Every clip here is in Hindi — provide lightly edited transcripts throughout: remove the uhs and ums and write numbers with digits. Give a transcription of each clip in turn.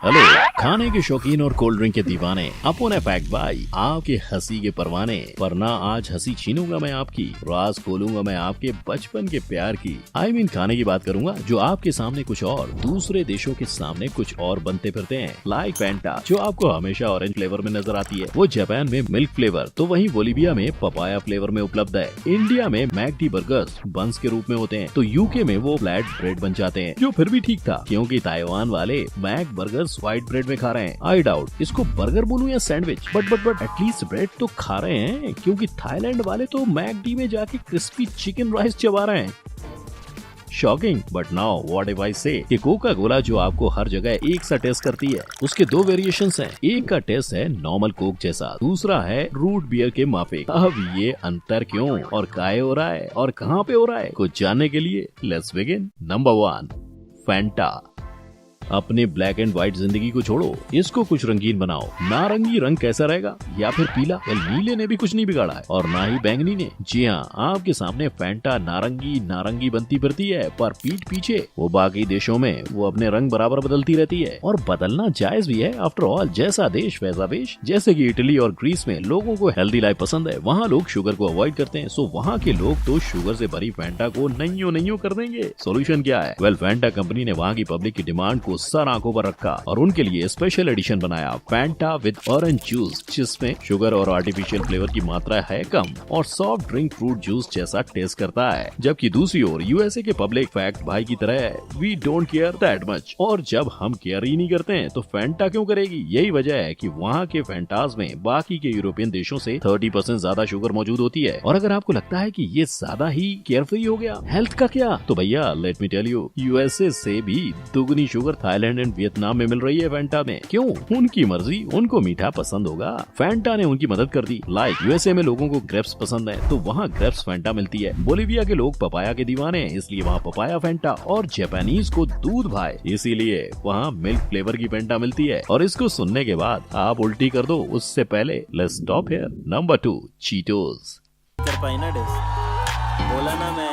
हेलो, खाने के शौकीन और कोल्ड ड्रिंक के दीवाने, अपन है फैक्ट भाई, आपके हंसी के परवाने। पर ना आज हंसी छीनूंगा मैं आपकी, राज खोलूंगा मैं आपके बचपन के प्यार की। आई मीन खाने की बात करूंगा जो आपके सामने कुछ और, दूसरे देशों के सामने कुछ और बनते फिरते हैं। लाइक फैंटा जो आपको हमेशा ऑरेंज फ्लेवर में नजर आती है, वो जापान में मिल्क फ्लेवर, तो वहीं बोलीविया में पपाया फ्लेवर में उपलब्ध है। इंडिया में मैकडी बर्गर्स बंस के रूप में होते हैं, तो यूके में वो फ्लैट ब्रेड बन जाते हैं, जो फिर भी ठीक था क्योंकि ताइवान वाले मैक बर्गर्स व्हाइट ब्रेड में खा रहे हैं। आई डाउट इसको बर्गर बोलूं या सैंडविच, बट एटलीस्ट ब्रेड तो खा रहे हैं, क्योंकि थाईलैंड वाले तो मैकडी में जाके क्रिस्पी चिकन राइस चबा रहे हैं। Shocking, but now what if I से कि कोका कोला जो आपको हर जगह एक सा टेस्ट करती है, उसके दो वेरिएशंस हैं। एक का टेस्ट है नॉर्मल कोक जैसा, दूसरा है रूट बियर के माफिक। अब ये अंतर क्यों और काहे हो रहा है और कहाँ पे हो रहा है, कुछ जानने के लिए लेट्स बिगिन। Number 1, Fanta. अपने ब्लैक एंड व्हाइट जिंदगी को छोड़ो, इसको कुछ रंगीन बनाओ। नारंगी रंग कैसा रहेगा, या फिर पीला? नीले ने भी कुछ नहीं बिगाड़ा है और ना ही बैंगनी ने। जी हाँ, आपके सामने फैंटा नारंगी बनती फिरती है, पर पीठ पीछे वो बाकी देशों में वो अपने रंग बराबर बदलती रहती है, और बदलना जायज भी है। आफ्टर ऑल जैसा देश वैसा वेश। जैसे कि इटली और ग्रीस में लोगों को हेल्दी लाइफ पसंद है, वहाँ लोग शुगर को अवॉइड करते हैं, सो वहाँ के लोग तो शुगर से भरी फैंटा को नइयो कर देंगे। सोल्यूशन क्या है? वेल, फैंटा कंपनी ने वहाँ की पब्लिक की डिमांड को सर आंखों पर रखा और उनके लिए स्पेशल एडिशन बनाया, फैंटा विद ऑरेंज जूस, जिसमें शुगर और आर्टिफिशियल फ्लेवर की मात्रा है कम और सॉफ्ट ड्रिंक फ्रूट जूस जैसा टेस्ट करता है। जबकि दूसरी ओर यूएसए के पब्लिक फैक्ट भाई की तरह है, we don't care that much. और जब हम केयर ही नहीं करते हैं तो फैंटा क्यों करेगी? यही वजह है कि वहाँ के फैंटास में बाकी के यूरोपियन देशों से 30% ज्यादा शुगर मौजूद होती है। और अगर आपको लगता है कि ये ज्यादा ही केयर फ्री हो गया, हेल्थ का क्या, तो भैया let me tell you, USA से भी दुगनी शुगर थाईलैंड एंड वियतनाम में मिल रही है फैंटा में। क्यों? उनकी मर्जी, उनको मीठा पसंद होगा। फैंटा ने उनकी मदद कर दी। लाइक यूएसए में लोगों को ग्रेप्स पसंद है, तो वहाँ ग्रेप्स फैंटा मिलती है। बोलीविया के लोग पपाया के दीवाने हैं, इसलिए वहाँ पपाया फैंटा। और जापानीज को दूध भाई, इसीलिए वहाँ मिल्क फ्लेवर की फैंटा मिलती है। और इसको सुनने के बाद आप उल्टी कर दो, उससे पहले let's stop here. Number 2, Cheetos. बोला ना मैं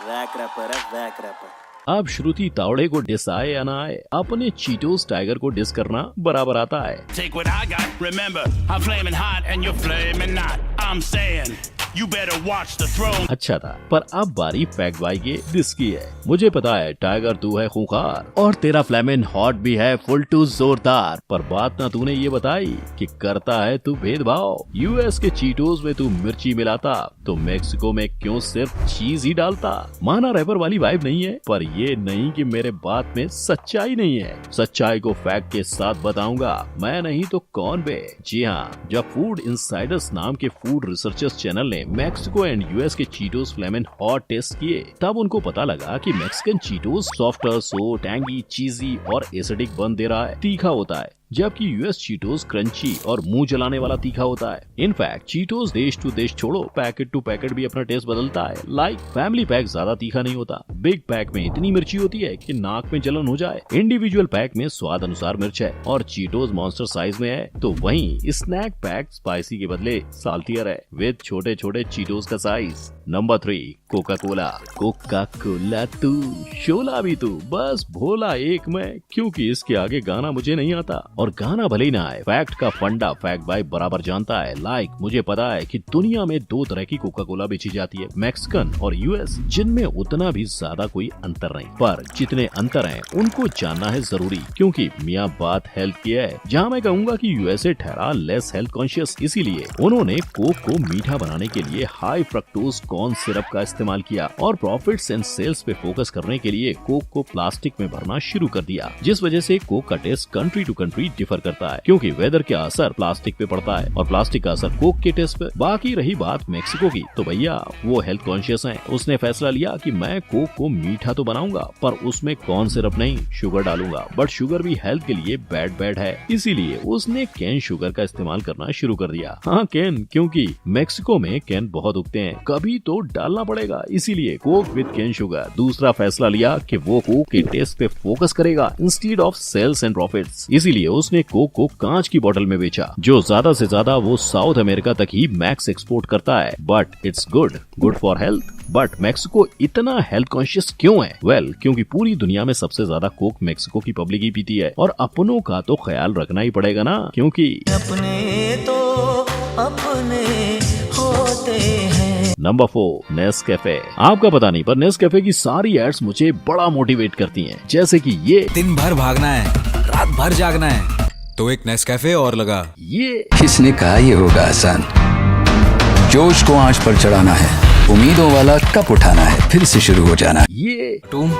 वैक रैपर। अब श्रुति तावड़े को डिस आए या ना आए, अपने चीटोस टाइगर को डिस करना बराबर आता है। Take what I got, remember, I'm flaming hot and you're flaming not. I'm saying you better watch the throne. अच्छा था, पर अब बारी फैक्ट भाई के डिस की है। मुझे पता है टाइगर तू है खूंखार और तेरा फ्लेमिंग हॉट भी है फुल टू जोरदार, पर बात ना तूने ये बताई कि करता है तू भेदभाव। यूएस के चीटोस में तू मिर्ची मिलाता, तो मेक्सिको में क्यों सिर्फ चीज ही डालता? माना रैपर वाली वाइब नहीं है, पर ये नहीं कि मेरे बात में सच्चाई नहीं है। सच्चाई को फैक्ट के साथ बताऊंगा, मैं नहीं तो कौन बे। जी हाँ, जब फूड इनसाइडर्स नाम के फूड रिसर्चर्स चैनल ने मैक्सिको एंड यूएस के चीटोस फ्लेमिंग हॉट टेस्ट किए, तब उनको पता लगा कि मैक्सिकन चीटोस सॉफ्टर, सो टैंगी, चीजी और एसिडिक बन दे रहा है, तीखा होता है, जबकि यूएस चीटोस क्रंची और मुंह जलाने वाला तीखा होता है। इनफैक्ट चीटोस देश टू देश छोड़ो, पैकेट टू पैकेट भी अपना टेस्ट बदलता है। लाइक फैमिली पैक ज्यादा तीखा नहीं होता, बिग पैक में इतनी मिर्ची होती है कि नाक में जलन हो जाए। इंडिविजुअल पैक में स्वाद अनुसार मिर्च है और चीटोस मॉन्स्टर साइज में है, तो वहीं स्नैक पैक स्पाइसी के बदले साल्टियर है विद छोटे छोटे चीटोस का size. Number 3, Coca Cola. Coca Cola तू, शोला भी तू, बस भोला एक मैं, क्योंकि इसके आगे गाना मुझे नहीं आता। और गाना भले ही ना आए, फैक्ट का फंडा फैक्ट भाई बराबर जानता है। लाइक मुझे पता है कि दुनिया में 2 तरह की कोका कोला बेची जाती है, मैक्सिकन और यूएस, जिनमें उतना भी ज्यादा कोई अंतर नहीं, पर जितने अंतर हैं उनको जानना है जरूरी, क्योंकि मियाँ बात हेल्थ की है। जहाँ मैं कहूँगा कि यूएसए ठहरा लेस हेल्थ कॉन्शियस, इसीलिए उन्होंने कोक को मीठा बनाने के लिए हाई फ्रक्टोज कॉर्न सिरप का इस्तेमाल किया और प्रॉफिट्स एंड सेल्स पे फोकस करने के लिए कोक को प्लास्टिक में भरना शुरू कर दिया, जिस वजह से कोक का taste country to country differ करता है, क्योंकि वेदर का असर प्लास्टिक पे पड़ता है और प्लास्टिक का असर कोक के टेस्ट पे। बाकी रही बात मैक्सिको की, तो भैया वो हेल्थ कॉन्शियस हैं, उसने फैसला लिया कि मैं कोक को मीठा तो बनाऊंगा, पर उसमें कॉर्न सिरप नहीं शुगर डालूंगा, बट शुगर भी हेल्थ के लिए बैड है, इसीलिए उसने कैन शुगर का इस्तेमाल करना शुरू कर दिया। हाँ कैन, क्योंकि मैक्सिको में कैन बहुत उगते हैं, कभी तो डालना पड़ेगा, इसीलिए कोक विद कैन शुगर। दूसरा फैसला लिया कि वो कोक के टेस्ट पे फोकस करेगा instead of sales and profits, इसीलिए डोरिटोस ने कोक को कांच की बोतल में बेचा, जो ज्यादा से ज्यादा वो साउथ अमेरिका तक ही मैक्स एक्सपोर्ट करता है। But it's good for health. But Mexico इतना हेल्थ कॉन्शियस क्यों है? वेल, क्योंकि पूरी दुनिया में सबसे ज्यादा कोक मेक्सिको की पब्लिक ही पीती है, और अपनों का तो ख्याल रखना ही पड़ेगा ना, क्योंकि अपने तो अपने होते हैं। Number 4, Nescafe. आपका पता नहीं, पर नेस्कैफे की सारी एड्स मुझे बड़ा मोटिवेट करती हैं। जैसे कि ये दिन भर भागना है, रात भर जागना है, तो एक नेस्कैफे और लगा। ये किसने कहा ये होगा आसान? जोश को आंच पर चढ़ाना है, उम्मीदों वाला कप उठाना है, फिर से शुरू हो जाना है। ये कार्टून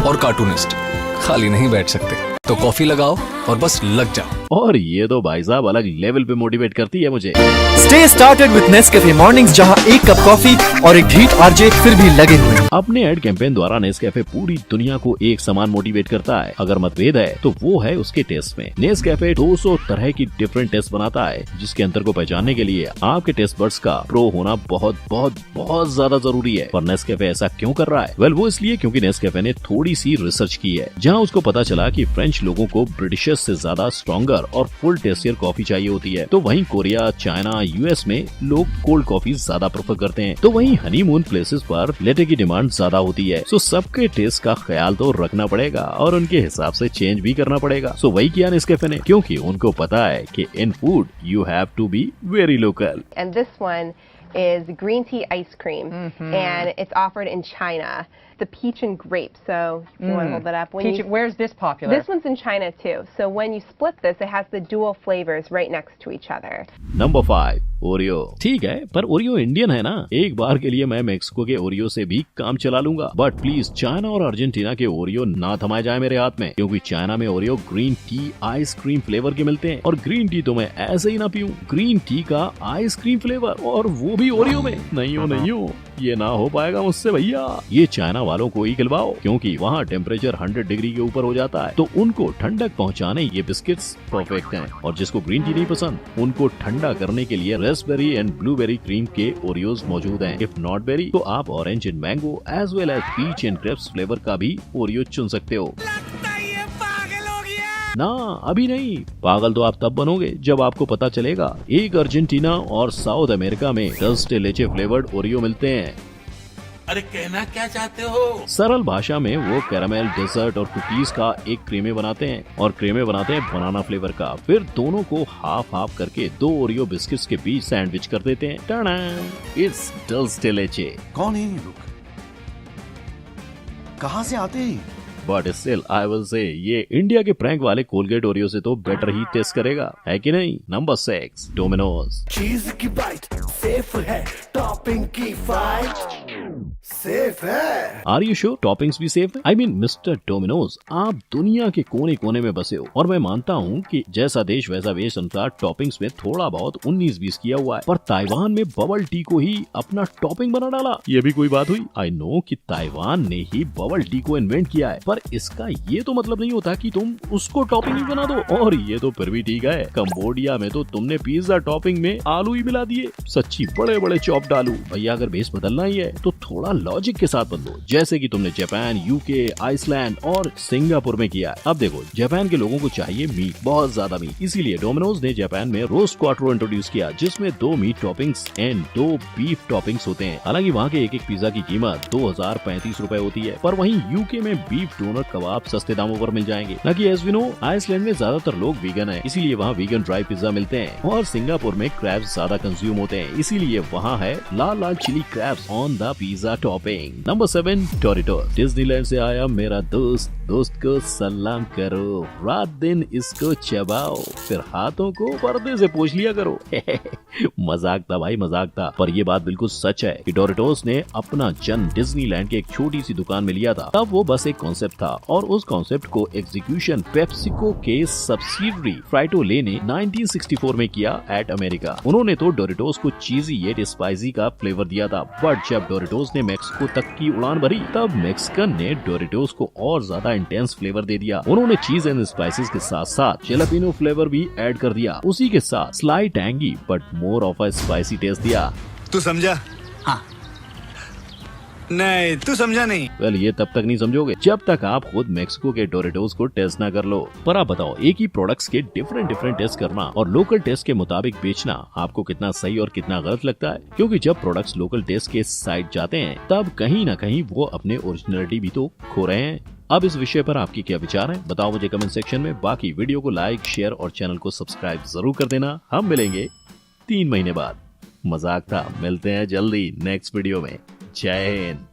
और कार्टूनिस्ट खाली नहीं बैठ सकते, तो कॉफी लगाओ और बस लग जाओ। और ये तो भाई साहब अलग लेवल पे मोटिवेट करती है मुझे। Stay started with Nescafe mornings, जहां एक कप कॉफी और एक हीट आरजे फिर भी लगे हुए हैं। अपने एड कैंपेन द्वारा नेस्कैफे पूरी दुनिया को एक समान मोटिवेट करता है। अगर मतभेद है तो वो है उसके टेस्ट में। नेस्कैफे 200 तरह की डिफरेंट टेस्ट बनाता है, जिसके अंतर को पहचानने के लिए आपके टेस्ट बड्स का प्रो होना बहुत बहुत बहुत ज्यादा जरूरी है। पर नेस्कैफे ऐसा क्यों कर रहा है? वेल, वो इसलिए क्योंकि नेस्कैफे ने थोड़ी सी रिसर्च की है, जहाँ उसको पता चला कि फ्रेंच लोगों को ब्रिटिशर्स से ज्यादा स्ट्रॉन्गर और फुल टेस्टियर कॉफी चाहिए होती है। तो वहीं कोरिया, चाइना, यूएस में लोग कोल्ड कॉफी ज्यादा प्रेफर करते हैं। तो वहीं हनीमून प्लेसेस पर लेटे की डिमांड ज्यादा होती है। सो सबके टेस्ट का ख्याल तो रखना पड़ेगा और उनके हिसाब से चेंज भी करना पड़ेगा। सो वही किया नेस्कैफे ने, क्योंकि उनको पता है कि in food you have to be very local. And this one is green tea ice cream, and it's offered in China. The peach and grape. So, if you want to hold that up. Where's this popular? This one's in China too. So when you split this, it has the dual flavors right next to each other. Number 5, Oreo. ठीक है, पर ओरियो इंडियन है ना। एक बार के लिए मैं मेक्सिको के ओरियो से भी काम चला लूंगा, बट प्लीज चाइना और अर्जेंटीना के ओरियो ना थमाए जाए मेरे हाथ में, क्योंकि चाइना में Oreo green tea ice cream flavour के मिलते हैं, और ग्रीन टी तो मैं ऐसे ही ना पीऊं। ग्रीन टी का आइसक्रीम फ्लेवर, और वो भी ओरियो में। नहीं हो, ये ना हो पाएगा मुझसे भैया। ये चाइना वालों को ही खिलवाओ, क्योंकि वहाँ टेम्परेचर 100 डिग्री के ऊपर हो जाता है, तो उनको ठंडक पहुँचाने ये बिस्किट्स परफेक्ट हैं। और जिसको ग्रीन टी नहीं पसंद, उनको ठंडा करने के लिए रास्पबेरी एंड ब्लूबेरी क्रीम के ओरियोज मौजूद हैं। इफ नॉट बेरी, तो आप orange and mango as well as peach and grapes flavour का भी ओरियो चुन सकते हो। ना, अभी नहीं। पागल तो आप तब बनोगे जब आपको पता चलेगा एक अर्जेंटीना और साउथ अमेरिका में डल्स डे लेचे फ्लेवर्ड ओरियो मिलते हैं। अरे कहना क्या चाहते हो? सरल भाषा में वो कैरामेल, डेजर्ट और कुकीज का एक क्रीमे बनाते हैं, और क्रीमे बनाते हैं बनाना फ्लेवर का। फिर दोनों को हाफ हाफ करके 2 ओरियो बिस्किट्स के बीच सैंडविच कर देते हैं। टाडा! It's dulls day लेचे। कौन है ये लोग? कहाँ से आते हैं? But still I will say ये इंडिया के प्रैंक वाले कोलगेट ओरियो से तो बेटर ही टेस्ट करेगा, है कि नहीं? Number 6, Domino's. चीज की बाइट सेफ है, टॉपिंग की फाइट सेफ है। आर यू श्योर टॉपिंग्स भी सेफ है? आई मीन मिस्टर डोमिनोज, आप दुनिया के कोने कोने में बसे हो, और मैं मानता हूँ कि जैसा देश वैसा वेश अनुसार टॉपिंग्स में थोड़ा बहुत 19-20 किया हुआ है, पर ताइवान में बबल टी को ही अपना टॉपिंग बना डाला। ये भी कोई बात हुई? आई नो कि ताइवान ने ही बबल टी को इन्वेंट किया है, पर इसका ये तो मतलब नहीं होता कि तुम उसको टॉपिंग ही बना दो। और ये तो फिर भी ठीक है, कंबोडिया में तो तुमने पिज्जा टॉपिंग में आलू ही मिला दिए। सच्ची बड़े बड़े चॉप डालू। भैया अगर बेस बदलना ही है तो थोड़ा लॉजिक के साथ बदलो, जैसे कि तुमने जापान, यूके, आइसलैंड और सिंगापुर में किया है। अब देखो, जापान के लोगों को चाहिए मीट, बहुत ज्यादा मीट, इसीलिए डोमिनोज ने जापान में रोस्ट क्वाट्रो इंट्रोड्यूस किया, जिसमें 2 meat toppings and 2 beef toppings होते हैं। हालांकि वहाँ के एक पिज्जा की कीमत 2035 रुपए होती है, पर वहीं यूके में बीफ डोनर कबाब सस्ते दामों पर मिल जाएंगे। ना कि एज वी नो, आइसलैंड में ज्यादातर लोग वीगन है, इसीलिए वहाँ वीगन ड्राई पिज्जा मिलते हैं, और सिंगापुर में क्रैब्स ज्यादा कंज्यूम होते हैं, इसीलिए वहाँ है लाल लाल chili crabs on the pizza topping. Number 7, Doritos. Disneyland से आया मेरा दोस्त को सलाम करो, रात दिन इसको चबाओ, फिर हाथों को पर्दे से पोंछ लिया करो। मजाक था भाई, मजाक था, पर ये बात बिल्कुल सच है कि डोरिटोस ने अपना जन्म डिज्नीलैंड के एक छोटी सी दुकान में लिया था। तब वो बस एक कॉन्सेप्ट था, और उस कॉन्सेप्ट को एग्जीक्यूशन पेप्सिको के सब्सिडरी फ्राइटो-ले ने 1964 में किया एट अमेरिका। उन्होंने तो डोरिटोस को चीजी येट स्पाइसी का फ्लेवर दिया था, बट जब डोरिटोस ने मेक्सिको तक की उड़ान भरी, तब मेक्सिकन ने डोरिटोस को और ज्यादा इंटेंस फ्लेवर दे दिया। उन्होंने चीज एंड स्पाइसेस के साथ साथ जैलापिनो फ्लेवर भी ऐड कर दिया। उसी के साथ slight tangy but more of a spicy taste दिया। तू समझा? हाँ। नहीं तू समझा नहीं। वेल ये तब तक नहीं समझोगे जब तक आप खुद मेक्सिको के डोरेटोस को टेस्ट ना कर लो। पर आप बताओ, एक ही प्रोडक्ट्स के डिफरेंट टेस्ट करना और लोकल टेस्ट के मुताबिक बेचना आपको कितना सही और कितना गलत लगता है? क्योंकि जब प्रोडक्ट्स लोकल टेस्ट के साइड जाते हैं तब कहीं ना कहीं वो अपने ओरिजिनलिटी भी तो खो रहे हैं। अब इस विषय पर आपकी क्या विचार है, बताओ मुझे कमेंट सेक्शन में। बाकी वीडियो को लाइक, शेयर और चैनल को सब्सक्राइब जरूर कर देना। हम मिलेंगे 3 महीने बाद। मजाक था, मिलते हैं जल्दी नेक्स्ट वीडियो में। जय हिंद।